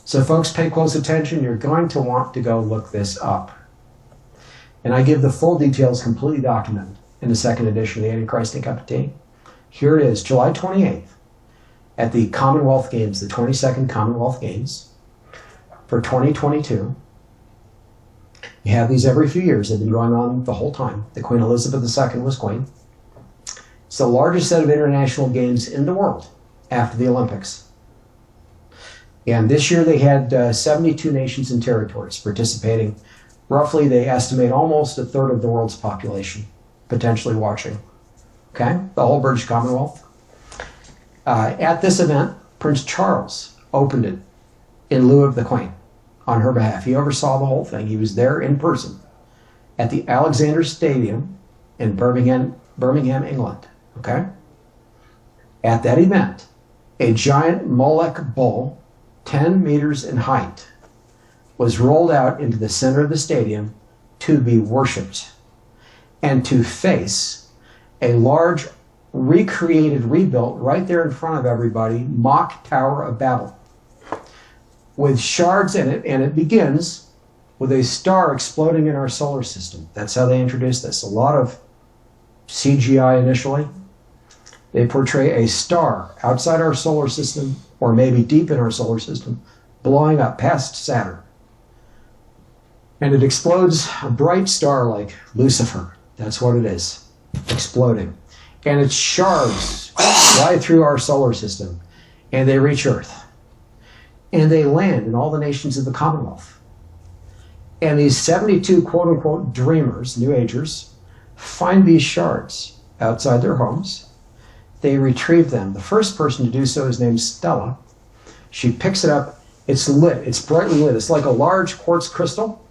So folks, pay close attention. You're going to want to go look this up. And I give the full details completely documented in the second edition of the Antichrist and Cup of Tea. Here it is, July 28th, at the Commonwealth Games, the 22nd Commonwealth Games for 2022. You have these every few years. They've been going on the whole time. The Queen Elizabeth II was queen. It's the largest set of international games in the world after the Olympics. And this year they had 72 nations and territories participating. Roughly, they estimate almost a third of the world's population potentially watching. Okay? The whole British Commonwealth. At this event, Prince Charles opened it in lieu of the Queen on her behalf. He oversaw the whole thing. He was there in person at the Alexander Stadium in Birmingham, England. Okay? At that event, a giant Molech bull, 10 meters in height, was rolled out into the center of the stadium to be worshipped and to face a large, recreated, rebuilt, right there in front of everybody, mock Tower of Babel with shards in it, and it begins with a star exploding in our solar system. That's how they introduced this. A lot of CGI initially. They portray a star outside our solar system, or maybe deep in our solar system, blowing up past Saturn. And it explodes a bright star like Lucifer. That's what it is, exploding. And its shards fly through our solar system, and they reach Earth. And they land in all the nations of the Commonwealth. And these 72 quote-unquote dreamers, New Agers, find these shards outside their homes. They retrieve them. The first person to do so is named Stella. She picks it up. It's lit. It's brightly lit. It's like a large quartz crystal.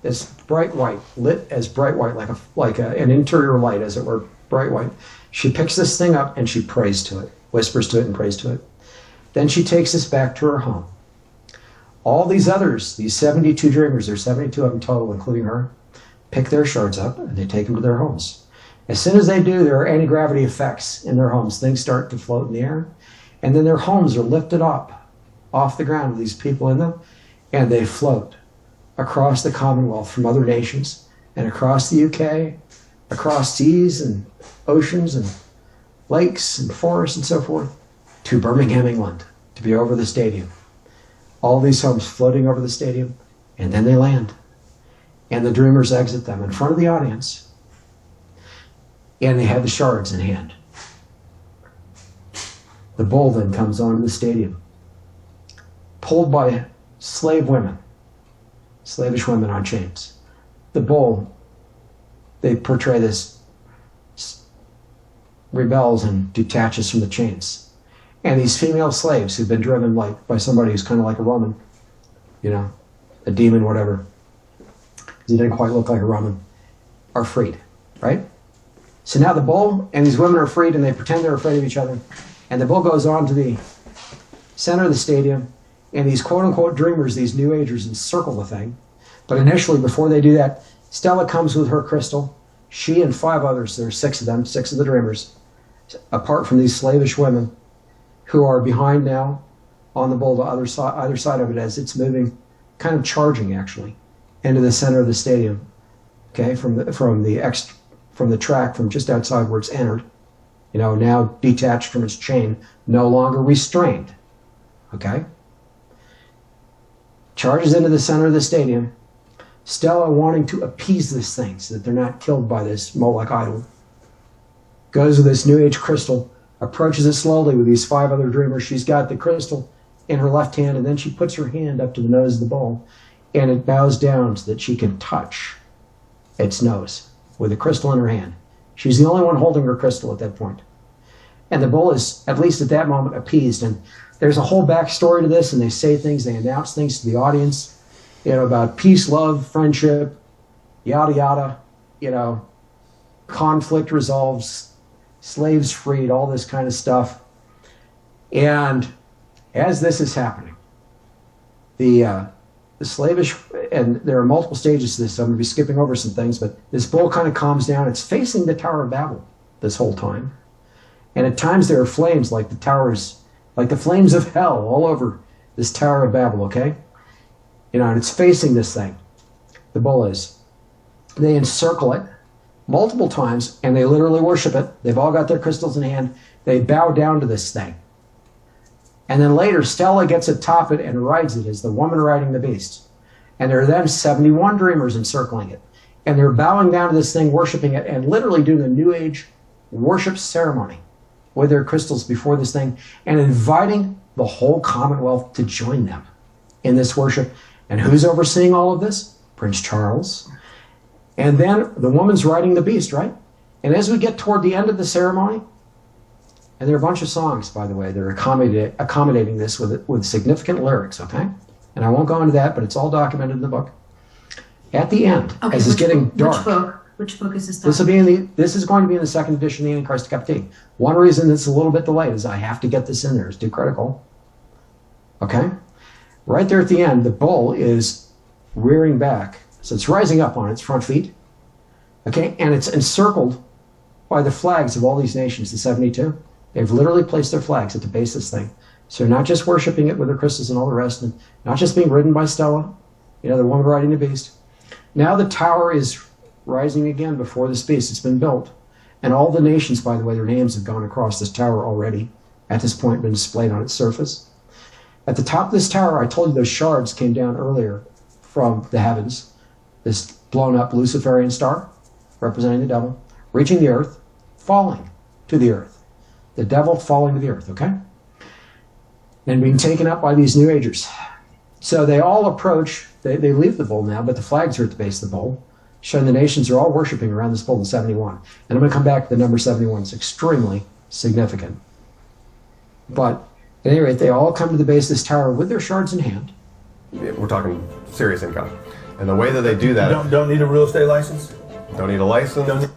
It's bright white, lit as bright white, like an interior light, as it were, bright white. She picks this thing up and she prays to it, whispers to it and prays to it. Then she takes this back to her home. All these others, these 72 dreamers, there's 72 of them total, including her, pick their shards up and they take them to their homes. As soon as they do, there are anti-gravity effects in their homes. Things start to float in the air. And then their homes are lifted up off the ground with these people in them, and they float across the Commonwealth from other nations and across the UK, across seas and oceans and lakes and forests and so forth, to Birmingham, England, to be over the stadium. All these homes floating over the stadium, and then they land. And the dreamers exit them in front of the audience, and they have the shards in hand. The bull then comes onto the stadium, pulled by slave women, slavish women on chains. The bull, they portray this, rebels and detaches from the chains. And these female slaves who've been driven by somebody who's kind of like a Roman, a demon, whatever, because he didn't quite look like a Roman, are freed, right? So now the bull and these women are freed, and they pretend they're afraid of each other. And the bull goes on to the center of the stadium, and these quote-unquote dreamers, these New Agers, encircle the thing. But initially, before they do that, Stella comes with her crystal. She and 5 others, there are 6 of them, 6 of the dreamers, apart from these slavish women, who are behind now on the bull to either side of it as it's moving, kind of charging actually, into the center of the stadium. Okay, from the track, from just outside where it's entered, now detached from its chain, no longer restrained. Okay? Charges into the center of the stadium. Stella, wanting to appease this thing so that they're not killed by this Molech idol, goes with this New Age crystal, approaches it slowly with these 5 other dreamers. She's got the crystal in her left hand, and then she puts her hand up to the nose of the bull, and it bows down so that she can touch its nose with the crystal in her hand. She's the only one holding her crystal at that point. And the bull is, at least at that moment, appeased. And there's a whole backstory to this, and they say things, they announce things to the audience, about peace, love, friendship, yada, yada, conflict resolves, slaves freed, all this kind of stuff. And as this is happening, the slavish, and there are multiple stages to this, so I'm going to be skipping over some things, but this bull kind of calms down. It's facing the Tower of Babel this whole time. And at times there are flames like the towers, like the flames of hell all over this Tower of Babel, okay? And it's facing this thing. The bull is. They encircle it multiple times, and they literally worship it. They've all got their crystals in hand. They bow down to this thing. And then later, Stella gets atop it and rides it as the woman riding the beast. And there are then 71 dreamers encircling it. And they're bowing down to this thing, worshiping it, and literally doing a New Age worship ceremony with their crystals before this thing, and inviting the whole Commonwealth to join them in this worship. And who's overseeing all of this? Prince Charles. And then the woman's riding the beast, right? And as we get toward the end of the ceremony, and there are a bunch of songs, by the way, that are accommodating this with significant lyrics, okay? And I won't go into that, but it's all documented in the book. At the end, okay, as it's getting dark. Which book is this? This is going to be in the second edition of the Antichrist Decapitated. One reason it's a little bit delayed is I have to get this in there. It's too critical. Okay? Right there at the end, the bull is rearing back. So it's rising up on its front feet. Okay? And it's encircled by the flags of all these nations, the 72. They've literally placed their flags at the base of this thing. So they're not just worshiping it with their crystals and all the rest, and not just being ridden by Stella, the woman riding the beast. Now the tower is rising again before this beast. It's been built. And all the nations, by the way, their names have gone across this tower already, at this point been displayed on its surface. At the top of this tower, I told you those shards came down earlier from the heavens. This blown up Luciferian star, representing the devil, reaching the earth, falling to the earth. The devil falling to the earth, okay? And being taken up by these New Agers. So they all approach, they leave the bull now, but the flags are at the base of the bull, showing the nations are all worshiping around this bull in 71. And I'm going to come back to the number 71. It's extremely significant. But at any rate, they all come to the base of this tower with their shards in hand. We're talking serious income. And the way that they do that... Don't need a real estate license? Don't need a license.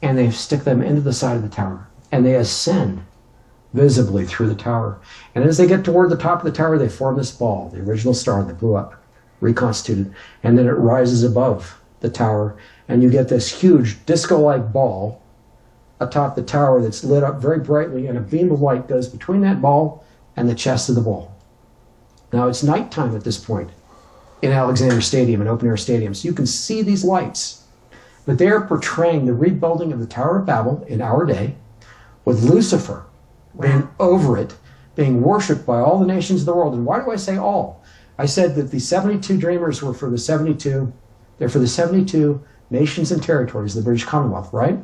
And they stick them into the side of the tower. And they ascend visibly through the tower. And as they get toward the top of the tower, they form this ball, the original star that blew up, reconstituted. And then it rises above the tower. And you get this huge disco-like ball atop the tower that's lit up very brightly, and a beam of light goes between that ball and the chest of the bull. Now, it's nighttime at this point in Alexander Stadium, an open-air stadium, so you can see these lights. But they are portraying the rebuilding of the Tower of Babel in our day, with Lucifer being over it, being worshipped by all the nations of the world. And why do I say all? I said that the 72 dreamers were for the 72, they're for the 72 nations and territories of the British Commonwealth, right?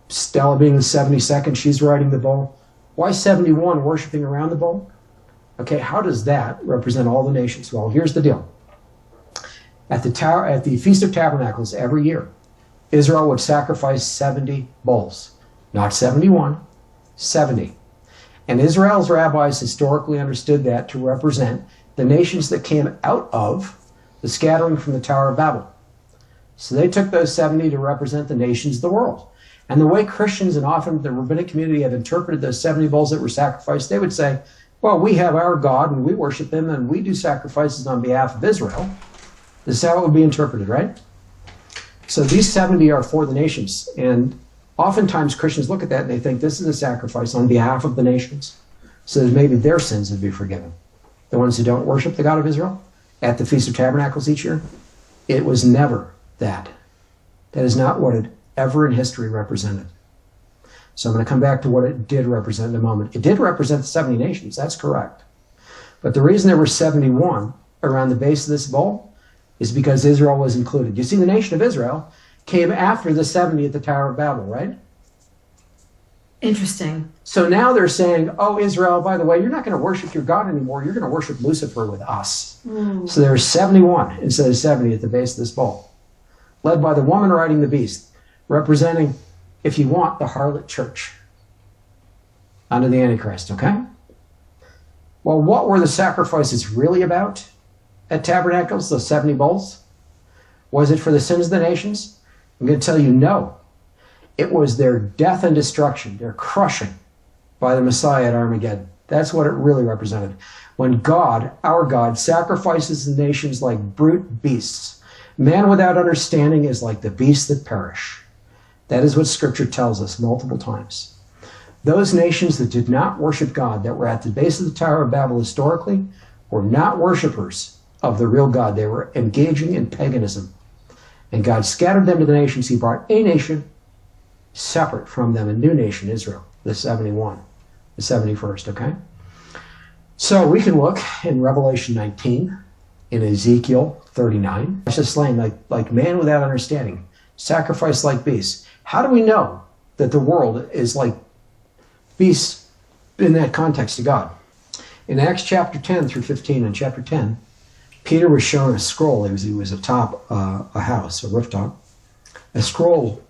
Stella being the 72nd, she's riding the bull. Why 71 worshiping around the bull? Okay, how does that represent all the nations? Well, here's the deal. At the Feast of Tabernacles every year, Israel would sacrifice 70 bulls. Not 71, 70. And Israel's rabbis historically understood that to represent the nations that came out of the scattering from the Tower of Babel. So they took those 70 to represent the nations of the world. And the way Christians and often the rabbinic community have interpreted those 70 bulls that were sacrificed, they would say, well, we have our God and we worship him and we do sacrifices on behalf of Israel. This is how it would be interpreted, right? So these 70 are for the nations. And oftentimes Christians look at that and they think this is a sacrifice on behalf of the nations, so that maybe their sins would be forgiven. The ones who don't worship the God of Israel at the Feast of Tabernacles each year, it was never that. That is not what it ever in history represented. So I'm going to come back to what it did represent in a moment. It did represent the 70 nations, that's correct. But the reason there were 71 around the base of this bowl is because Israel was included. You see, the nation of Israel came after the 70 at the Tower of Babel, right? Interesting. So now they're saying, oh, Israel, by the way, you're not going to worship your God anymore. You're going to worship Lucifer with us. So there are 71 instead of 70 at the base of this bowl, led by the woman riding the beast, representing, if you want, the harlot church under the Antichrist, okay? Well, what were the sacrifices really about at Tabernacles, those 70 bowls? Was it for the sins of the nations? I'm going to tell you no. It was their death and destruction, their crushing by the Messiah at Armageddon. That's what it really represented. When God, our God, sacrifices the nations like brute beasts, man without understanding is like the beasts that perish. That is what Scripture tells us multiple times. Those nations that did not worship God, that were at the base of the Tower of Babel historically, were not worshipers of the real God. They were engaging in paganism. And God scattered them to the nations. He brought a nation separate from them, a new nation, Israel, the 71, the 71st, okay? So we can look in Revelation 19, in Ezekiel 39. It's just slain like man without understanding, sacrificed like beasts. How do we know that the world is like beasts in that context to God? In Acts chapter 10 through 15, in chapter 10, Peter was shown a scroll. He was atop a house, a rooftop. A scroll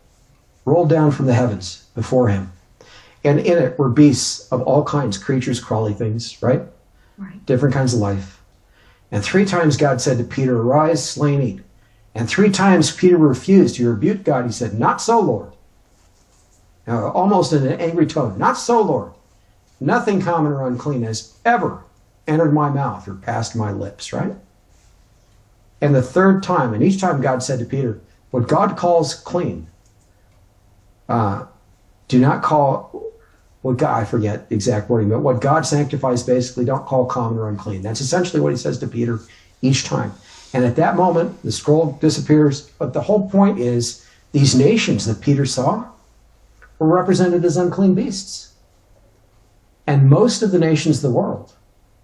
rolled down from the heavens before him. And in it were beasts of all kinds, creatures, crawly things, right? Right. Different kinds of life. And 3 times God said to Peter, "Arise, slay and eat." And 3 times Peter refused. He rebuked God. He said, "Not so, Lord." Almost in an angry tone. "Not so, Lord. Nothing common or unclean has ever entered my mouth or passed my lips," right? And the 3rd time, and each time God said to Peter, what God calls clean, do not call, what God, I forget the exact wording, but what God sanctifies basically, don't call common or unclean. That's essentially what he says to Peter each time. And at that moment, the scroll disappears. But the whole point is, these nations that Peter saw were represented as unclean beasts. And most of the nations of the world,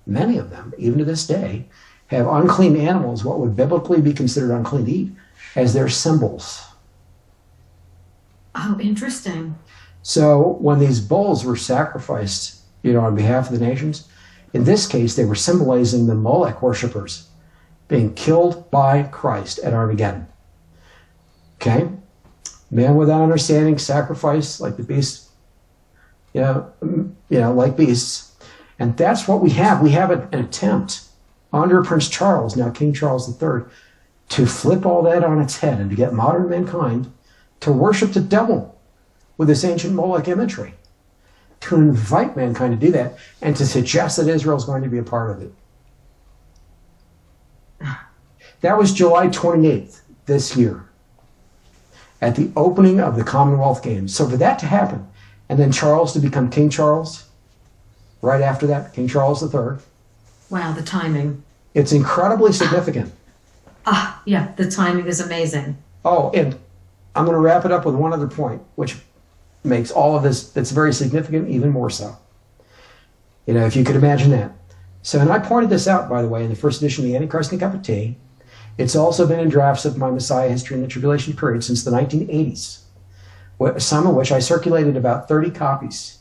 many of them, even to this day, have unclean animals, what would biblically be considered unclean to eat, as their symbols. Oh, interesting. So when these bulls were sacrificed, on behalf of the nations, in this case, they were symbolizing the Molech worshipers being killed by Christ at Armageddon. Okay? Man without understanding, sacrifice like the beasts, like beasts. And that's what we have. We have an attempt under Prince Charles, now King Charles III, to flip all that on its head and to get modern mankind to worship the devil with this ancient Moloch imagery, to invite mankind to do that and to suggest that Israel is going to be a part of it. That was July 28th this year at the opening of the Commonwealth Games. So for that to happen, and then Charles to become King Charles, right after that, King Charles III. Wow, the timing. It's incredibly significant. Yeah, the timing is amazing. Oh, and I'm going to wrap it up with one other point, which makes all of this that's very significant even more so. If you could imagine that. So, and I pointed this out, by the way, in the first edition of the Antichrist and a Cup of Tea. It's also been in drafts of my Messiah History in the Tribulation Period since the 1980s, some of which I circulated about 30 copies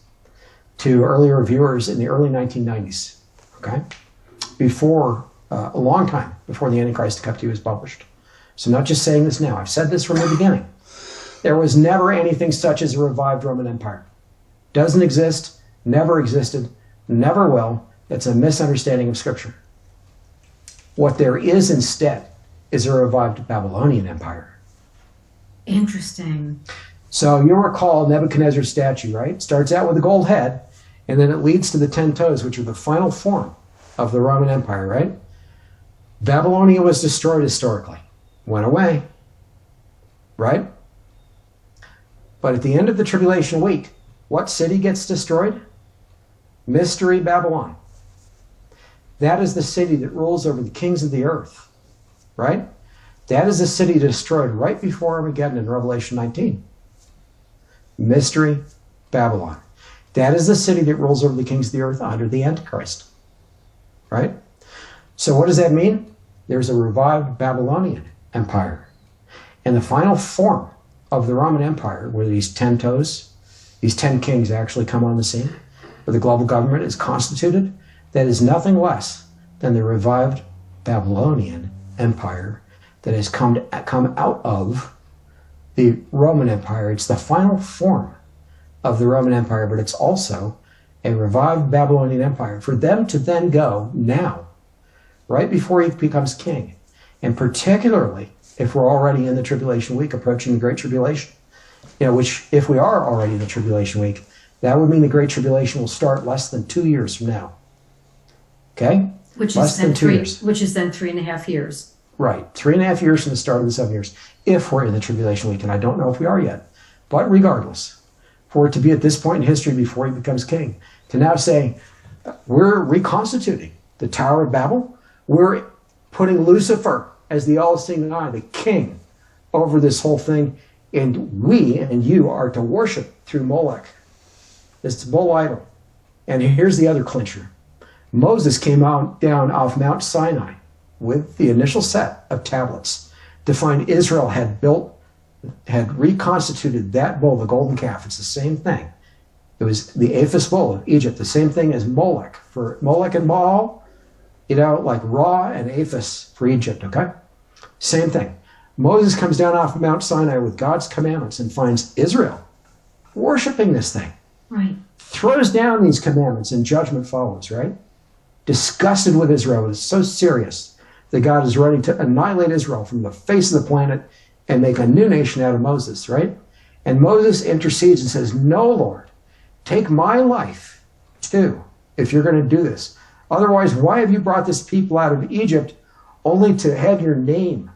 to earlier viewers in the early 1990s, okay? Before, a long time before the Antichrist and a Cup of Tea was published. So I'm not just saying this now. I've said this from the beginning. There was never anything such as a revived Roman Empire. Doesn't exist, never existed, never will. It's a misunderstanding of Scripture. What there is instead is a revived Babylonian Empire. Interesting. So you'll recall Nebuchadnezzar's statue, right? Starts out with a gold head, and then it leads to the 10 toes, which are the final form of the Roman Empire, right? Babylonia was destroyed historically. Went away, right? But at the end of the tribulation week, what city gets destroyed? Mystery Babylon. That is the city that rules over the kings of the earth, right? That is the city destroyed right before Armageddon in Revelation 19. Mystery Babylon. That is the city that rules over the kings of the earth under the Antichrist, right? So what does that mean? There's a revived Babylonian Empire. And the final form of the Roman Empire, where these 10 toes, these 10 kings actually come on the scene, where the global government is constituted, that is nothing less than the revived Babylonian Empire that has come out of the Roman Empire. It's the final form of the Roman Empire, but it's also a revived Babylonian Empire. For them to then go now, right before he becomes king, and particularly if we're already in the tribulation week, approaching the Great Tribulation, which if we are already in the tribulation week, that would mean the Great Tribulation will start less than 2 years from now. Okay? Which less is then than 2 years. Which is then 3.5 years. Right. 3.5 years from the start of the 7 years, if we're in the tribulation week, and I don't know if we are yet. But regardless, for it to be at this point in history before he becomes king, to now say, we're reconstituting the Tower of Babel. We're putting Lucifer as the all-seeing eye, the king, over this whole thing. And we and you are to worship through Molech, this bull idol. And here's the other clincher. Moses came down off Mount Sinai with the initial set of tablets to find Israel had reconstituted that bull, the golden calf. It's the same thing. It was the Aphis bull of Egypt, the same thing as Molech. For Molech and Baal, like Ra and Aphis for Egypt, okay? Same thing. Moses comes down off Mount Sinai with God's commandments and finds Israel worshiping this thing. Right. Throws down these commandments and judgment follows, right? Disgusted with Israel. It's so serious that God is ready to annihilate Israel from the face of the planet and make a new nation out of Moses, right? And Moses intercedes and says, no, Lord, take my life too, if you're going to do this. Otherwise, why have you brought this people out of Egypt only to have your name,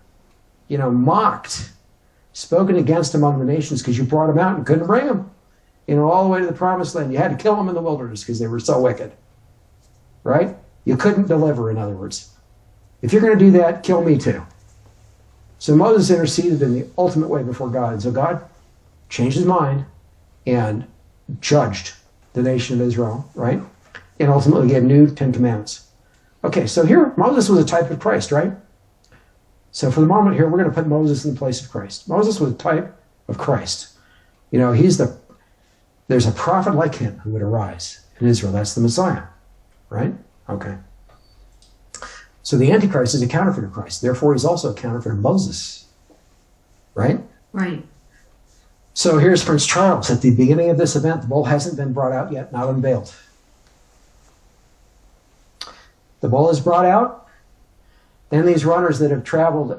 mocked, spoken against among the nations because you brought them out and couldn't bring them, all the way to the promised land. You had to kill them in the wilderness because they were so wicked, right? You couldn't deliver, in other words. If you're going to do that, kill me too. So Moses interceded in the ultimate way before God. And so God changed his mind and judged the nation of Israel, right? And ultimately gave new 10 commandments. Okay, so here Moses was a type of Christ, right? So for the moment here, we're going to put Moses in the place of Christ. Moses was a type of Christ. There's a prophet like him who would arise in Israel. That's the Messiah, right? Okay. So the Antichrist is a counterfeit of Christ. Therefore, he's also a counterfeit of Moses, right? Right. So here's Prince Charles. At the beginning of this event, the bull hasn't been brought out yet, not unveiled. The bull is brought out. Then these runners that have traveled,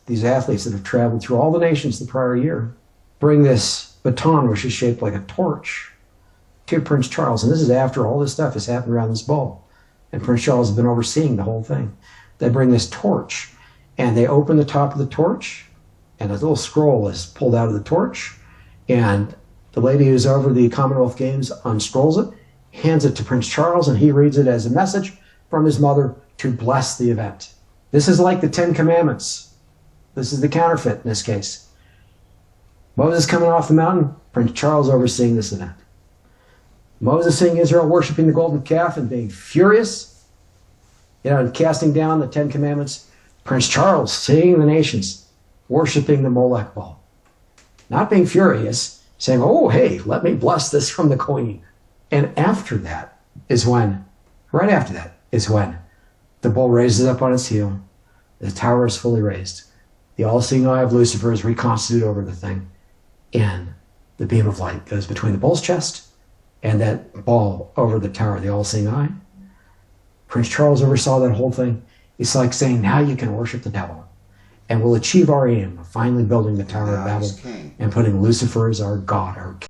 these athletes that have traveled through all the nations the prior year, bring this baton, which is shaped like a torch, to Prince Charles. And this is after all this stuff has happened around this bull. And Prince Charles has been overseeing the whole thing. They bring this torch, and they open the top of the torch, and a little scroll is pulled out of the torch, and the lady who's over the Commonwealth Games unscrolls it, hands it to Prince Charles, and he reads it as a message from his mother to bless the event. This is like the 10 Commandments. This is the counterfeit in this case. Moses coming off the mountain, Prince Charles overseeing this event. Moses seeing Israel worshiping the golden calf and being furious, and casting down the 10 Commandments. Prince Charles seeing the nations worshiping the Molech bull. Not being furious, saying, oh, hey, let me bless this from the queen. And right after that is when the bull raises up on its heel. The tower is fully raised. The all-seeing eye of Lucifer is reconstituted over the thing. And the beam of light goes between the bull's chest and that ball over the tower, the all-seeing eye. Prince Charles oversaw that whole thing. It's like saying, now you can worship the devil. And we'll achieve our aim of finally building the Tower of Babel and putting Lucifer as our God, our king.